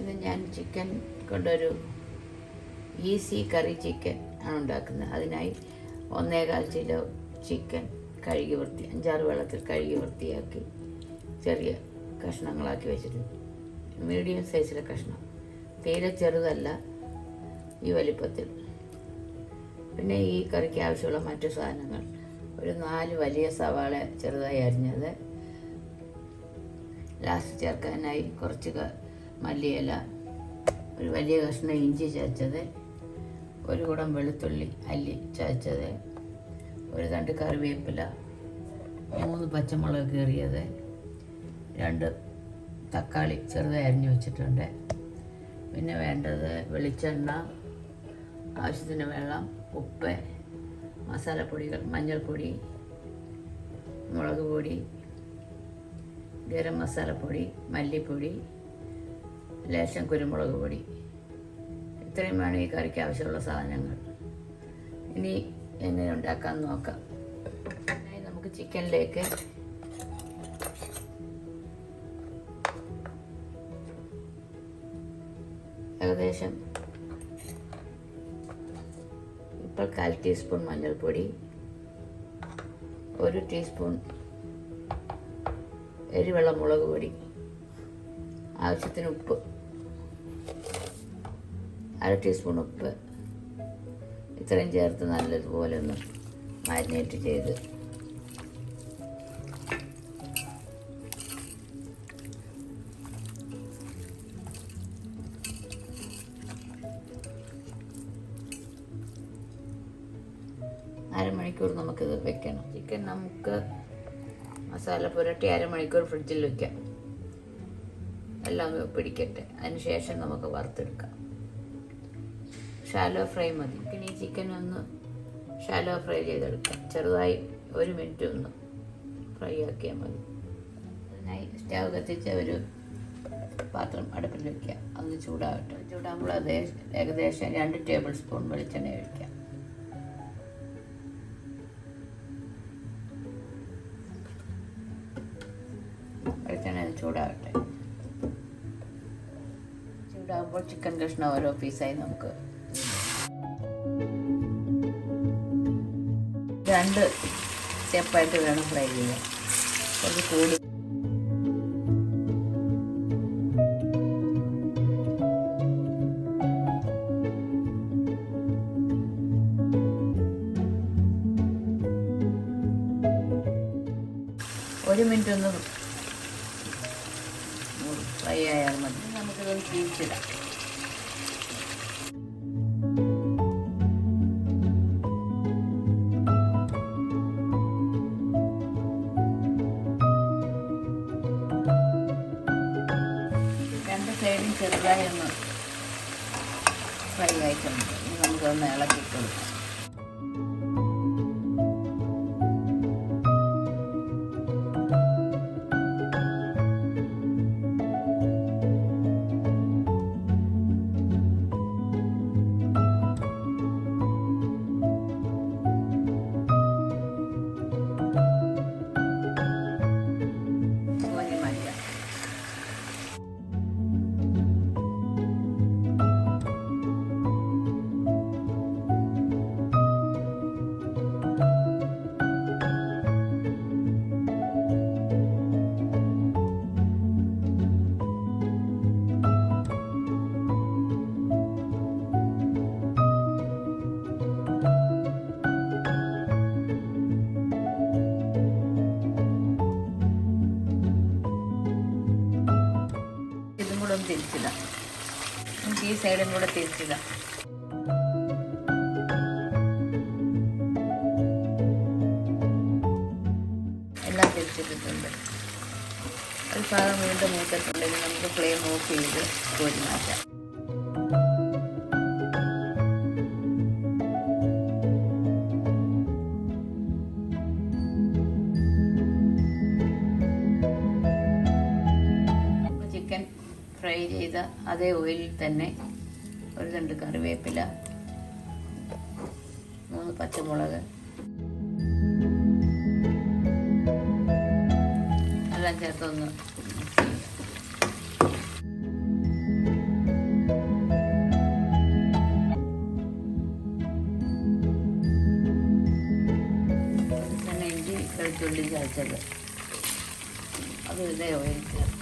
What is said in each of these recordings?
ഇത് ഞാൻ ചിക്കൻ കൊണ്ടൊരു ഈസി കറി ചിക്കൻ ആണ് ഉണ്ടാക്കുന്നത്. അതിനായി 1.25 കിലോ ചിക്കൻ കഴുകി 5-6 വെള്ളത്തിൽ കഴുകി വൃത്തിയാക്കി ചെറിയ കഷ്ണങ്ങളാക്കി വെച്ചിട്ടുണ്ട്. മീഡിയം സൈസിലെ കഷ്ണം, തീരെ ചെറുതല്ല, ഈ വലിപ്പത്തിൽ. പിന്നെ ഈ കറിക്ക് ആവശ്യമുള്ള മറ്റു സാധനങ്ങൾ: ഒരു 4 വലിയ സവാള ചെറുതായി അരിഞ്ഞത്, ലാസ്റ്റ് ചേർക്കാനായി കുറച്ച് മല്ലിയില, ഒരു വലിയ കഷ്ണം ഇഞ്ചി ചതച്ചത്, ഒരു കുടം വെളുത്തുള്ളി അല്ലി ചതച്ചത്, ഒരു തണ്ട് കറിവേപ്പില, 3 പച്ചമുളക് കീറിയത്, 2 തക്കാളി ചെറുതായി അരിഞ്ഞു വെച്ചിട്ടുണ്ട്. പിന്നെ വേണ്ടത് വെളിച്ചെണ്ണ, ആവശ്യത്തിന് വെള്ളം, ഉപ്പ്, മസാലപ്പൊടികൾ: മഞ്ഞൾപ്പൊടി, മുളക് പൊടി, ഗരം മസാലപ്പൊടി, മല്ലിപ്പൊടി, ലേശം കുരുമുളക് പൊടി. ഇത്രയുമാണ് ഈ കറിക്ക് ആവശ്യമുള്ള സാധനങ്ങൾ. ഇനി എങ്ങനെ ഉണ്ടാക്കാൻ നോക്കാം. നമുക്ക് ചിക്കനിലേക്ക് ഏകദേശം ഇപ്പോൾ 1/4 ടീസ്പൂൺ മഞ്ഞൾപ്പൊടി, 1 ടീസ്പൂൺ എരിവുള്ള മുളക് പൊടി, ആവശ്യത്തിന് ഉപ്പ്, 1/2 ടീസ്പൂൺ ഉപ്പ്, ഇത്രയും ചേർത്ത് നല്ലതുപോലെ ഒന്ന് മാരിനേറ്റ് ചെയ്ത് അരമണിക്കൂർ നമുക്കിത് വെക്കണം. ചിക്കൻ നമുക്ക് മസാല പുരട്ടി അരമണിക്കൂർ ഫ്രിഡ്ജിൽ വെക്കാം, എല്ലാം പിടിക്കട്ടെ. അതിനുശേഷം നമുക്ക് വറുത്തെടുക്കാം. ഷാലോ ഫ്രൈ മതി. പിന്നെ ഈ ചിക്കൻ ഒന്ന് ഷാലോ ഫ്രൈ ചെയ്തെടുക്കാം. ചെറുതായി 1 മിനിറ്റ് ഒന്ന് ഫ്രൈ ആക്കിയാൽ മതി. അതിനായി സ്റ്റവ് കത്തിച്ച് ഒരു പാത്രം അടുപ്പിൽ വയ്ക്കുക. അത് ചൂടാകട്ടെ. ചൂടാകുമ്പോൾ ഏകദേശം 2 ടേബിൾ സ്പൂൺ വെളിച്ചെണ്ണ ഒഴിക്കാം. വെളിച്ചെണ്ണ ചൂടാകട്ടെ. ചൂടാകുമ്പോൾ ചിക്കൻ കഷ്ണം ഓരോ പീസായി നമുക്ക് 2 സ്റ്റെപ്പായിട്ട് വേണം ഫ്രൈ ചെയ്യാൻ. കുറച്ച് കൂടി ഒരു മിനിറ്റ് ഒന്ന് ഫ്രൈ ആയാൽ മതി. നമുക്കിതൊന്ന് തിരിച്ചിടാം. സൈഡും ചെറുതായി ഒന്ന് ഫ്രൈ ആയിട്ടുണ്ട്. ഇനി നമുക്കൊന്ന് ഇളക്കിയിട്ട് കൊടുക്കാം. തിരിച്ചിടാം. നമുക്ക് ഈ സൈഡും കൂടെ തിരിച്ചിടാം. എല്ലാം തിരിച്ചിട്ടിട്ടുണ്ട്. ഒരു ഭാഗം വീണ്ടും മൂത്തിട്ടുണ്ടെങ്കിൽ നമുക്ക് ഫ്ലെയിം ഓഫ് ചെയ്ത് കോരി മാറ്റാം. ഫ്രൈ ചെയ്ത അതേ ഓയിലിൽ തന്നെ ഒരു തണ്ട് കറിവേപ്പില, 3 പച്ചമുളക് എല്ലാം ചേർത്തൊന്ന് അരച്ചത് അത് ഇതേ ഓയിൽ ചേർക്കാം.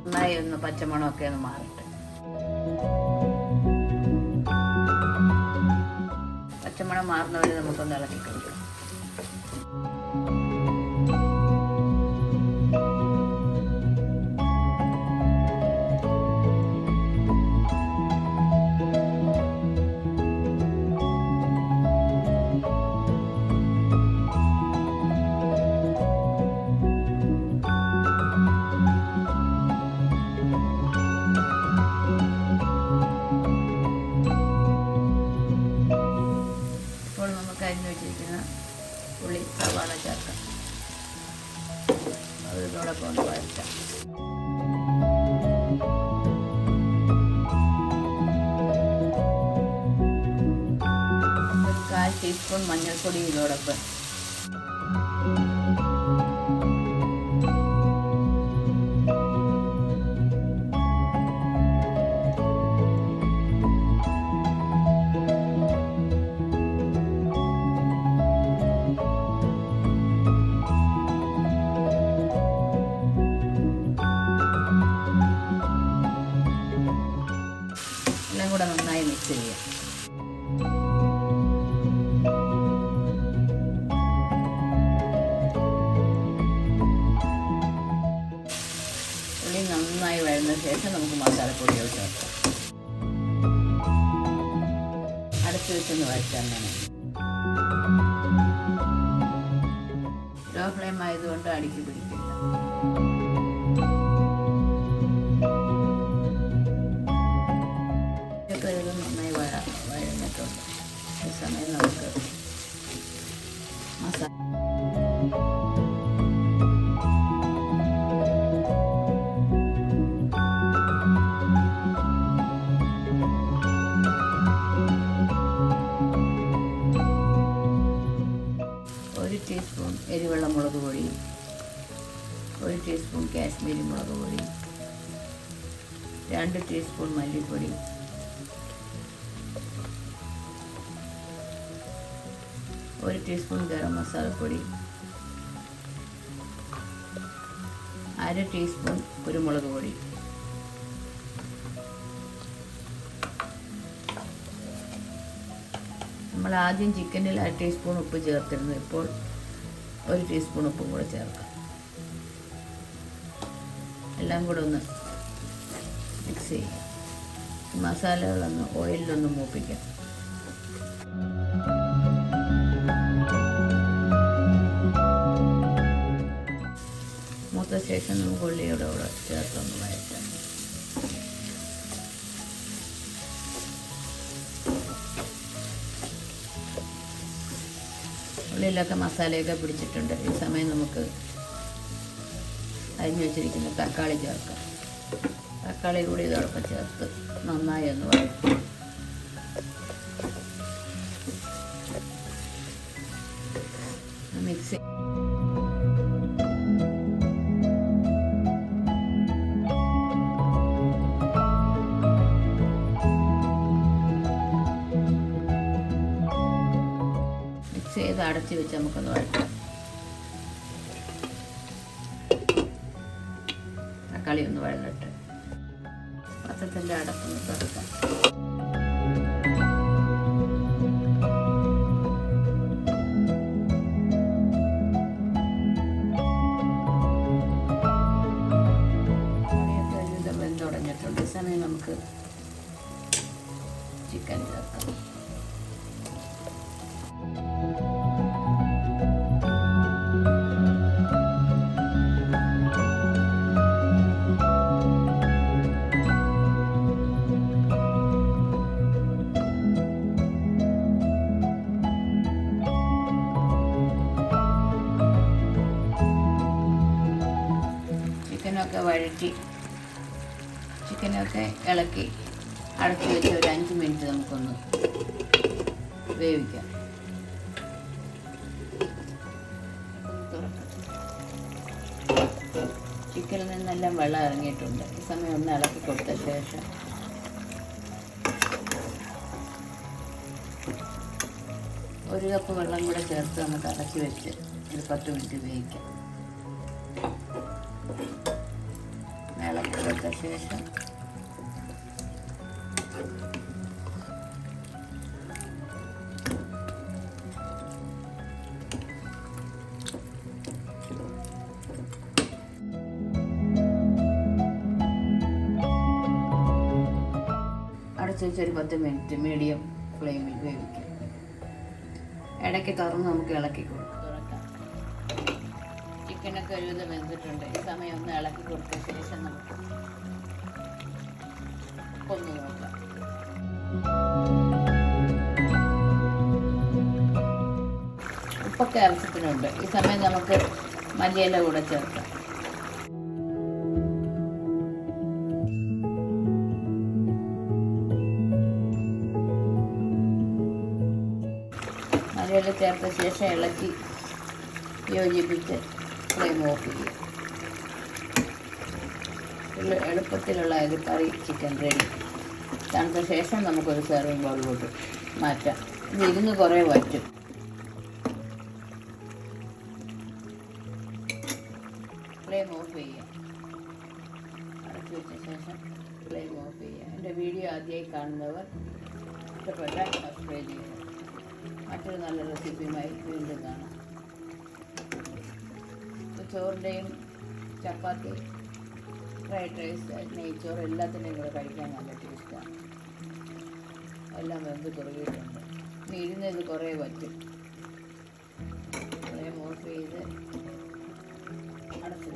നന്നായി ഒന്ന് പച്ചമണമൊക്കെ ഒന്ന് മാറട്ടെ. പച്ചമണം മാറുന്നവരെ നമുക്കൊന്ന് ഇളക്കി കൊടുക്കാം. അരിഞ്ഞ് വെച്ചിരിക്കുന്ന ഉള്ളി സവാള ചേർക്കാം. അത് ഇതോടൊപ്പം ഒന്ന് വഴറ്റാം. ഒരു 1/4 ടീസ്പൂൺ മഞ്ഞൾപ്പൊടി ഇതോടൊപ്പം. എല്ലാം കൂടെ നന്നായി മിക്സ് ചെയ്യാം. ഉള്ളി നന്നായി വഴന്ന ശേഷം നമുക്ക് മസാലപ്പൊടികൾ ചേർക്കാം. അടച്ചു വെച്ചൊന്ന് വഴറ്റാൻ വേണം. ലോ ഫ്ലെയിം ആയതുകൊണ്ട് അടുക്കി പിടിക്കില്ല. നന്നായി വഴഞ്ഞിട്ടുണ്ട്. ഈ സമയം നമുക്ക് മസാല ഒരു ടീസ്പൂൺ എരിവെള്ള മുളക് പൊടി, 1 ടീസ്പൂൺ കാശ്മീരി മുളക് പൊടി, 2 ടീസ്പൂൺ മല്ലിപ്പൊടി, 1 ടീസ്പൂൺ ഗരം മസാലപ്പൊടി, 1/2 ടീസ്പൂൺ കുരുമുളക് പൊടി, നമ്മൾ ആദ്യം ചിക്കനിൽ 1/2 ടീസ്പൂൺ ഉപ്പ് ചേർത്തിരുന്നു. ഇപ്പോൾ 1 ടീസ്പൂൺ ഉപ്പും കൂടെ ചേർക്കാം. എല്ലാം കൂടെ ഒന്ന് മിക്സ് ചെയ്യാം. മസാലകളൊന്ന് ഓയിലിലൊന്ന് മൂപ്പിക്കാം. മൂത്ത ശേഷം നമുക്ക് ഉള്ളിയുടെ കൂടെ ചേർത്തൊന്ന് വഴറ്റാം. ഉള്ളിലൊക്കെ മസാലയൊക്കെ പിടിച്ചിട്ടുണ്ട്. ഈ സമയം നമുക്ക് അരിഞ്ഞു വെച്ചിരിക്കുന്ന തക്കാളി ചേർക്കാം. തക്കാളി കൂടി ഇതോടൊപ്പം ചേർത്ത് നന്നായി ഒന്ന് വഴറ്റും. മിക്സ് ചെയ്ത് അടച്ചു വെച്ച് നമുക്കൊന്ന് വഴറ്റാം. തക്കാളി ഒന്ന് വഴന്നിട്ട് പാത്രത്തിൻ്റെ അടപ്പൊന്ന് തുറക്കാം. തക്കാളിയൊക്കെ വെന്തുടഞ്ഞിട്ടുണ്ട്. ഈ സമയം നമുക്ക് ചിക്കൻ ചേർക്കാം. ചിക്കനൊക്കെ വഴറ്റി ചിക്കനൊക്കെ ഇളക്കി അടച്ചു വെച്ച് ഒരു 5 മിനിറ്റ് നമുക്കൊന്ന് വേവിക്കാം. ചിക്കനിൽ നിന്നെല്ലാം വെള്ളം ഇറങ്ങിയിട്ടുണ്ട്. ഈ സമയം ഒന്ന് ഇളക്കി കൊടുത്ത ശേഷം ഒരു കപ്പ് വെള്ളം കൂടെ ചേർത്ത് നമുക്ക് അടച്ചു വെച്ച് ഒരു 10 മിനിറ്റ് വേവിക്കാം. ഇളക്കി കൊടുത്ത ശേഷം അടച്ചു വെച്ച് ഒരു 10 മിനിറ്റ് മീഡിയം ഫ്ലെയിമിൽ വേവിക്കാം. ഇടയ്ക്ക് തുറന്ന് നമുക്ക് ഇളക്കി തുറക്കാം. ചിക്കനൊക്കെ ഒരുവിധം വെന്തിട്ടുണ്ട്. ഈ സമയം ഒന്ന് ഇളക്കി കൊടുത്ത ശേഷം നമുക്ക് ഒന്ന് നോക്കാം. ഉപ്പൊക്കെ ആവശ്യത്തിനുണ്ട്. ഈ സമയം നമുക്ക് മല്ലിയില കൂടെ ചേർക്കാം. മല്ലിയില ചേർത്ത ശേഷം ഇളക്കി യോജിപ്പിച്ച് ഫ്ലെയിം ഓഫ് ചെയ്യുക. എളുപ്പത്തിലുള്ള ഒരു കറി ചിക്കൻ റെഡി. തണുത്ത ശേഷം നമുക്കൊരു സെർവിങ് ബൗളിലോട്ട് മാറ്റാം. ഇത് ഇരുന്ന് കുറേ വറ്റും. ഫ്ലെയിം ഓഫ് ചെയ്യുക. അടച്ചു വെച്ച ശേഷം ഫ്ലെയിം ഓഫ് ചെയ്യുക. എൻ്റെ വീഡിയോ ആദ്യമായി കാണുന്നവർ ഇഷ്ടപ്പെട്ടാൽ സബ്സ്ക്രൈബ് ചെയ്യുക. മറ്റൊരു നല്ല റെസിപ്പിയുമായി വീണ്ടും കാണാം. ചോറിൻ്റെയും ചപ്പാത്തി, ഫ്രൈഡ് റൈസ്, നെയ്ച്ചോറ് എല്ലാത്തിൻ്റെയും കൂടെ കഴിക്കാൻ നല്ല ടേസ്റ്റാണ്. എല്ലാം വെന്ത് കുറുകിയിട്ടുണ്ട്. ഇനി ഇരുന്നത് കുറേ വറ്റും. ഫ്ലെയിം ഓഫ് ചെയ്ത് അടച്ചു.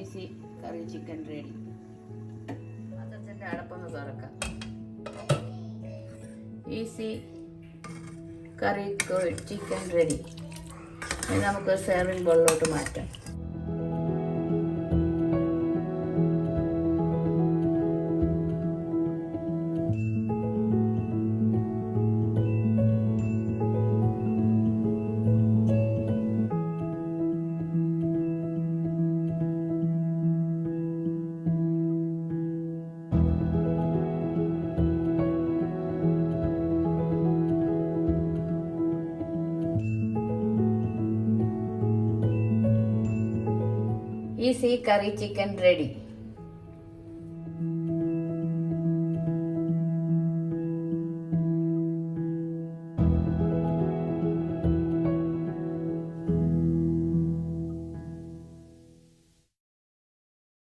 ഈസി കറി ചിക്കൻ റെഡി. പാത്രത്തിൻ്റെ അടപ്പൊന്ന് തുറക്കാം. ഈസി കറി ചിക്കൻ റെഡി. ഇനി നമുക്ക് സെർവിങ് ബൗളിലോട്ട് മാറ്റാം. ഈസി കറി ചിക്കൻ റെഡി.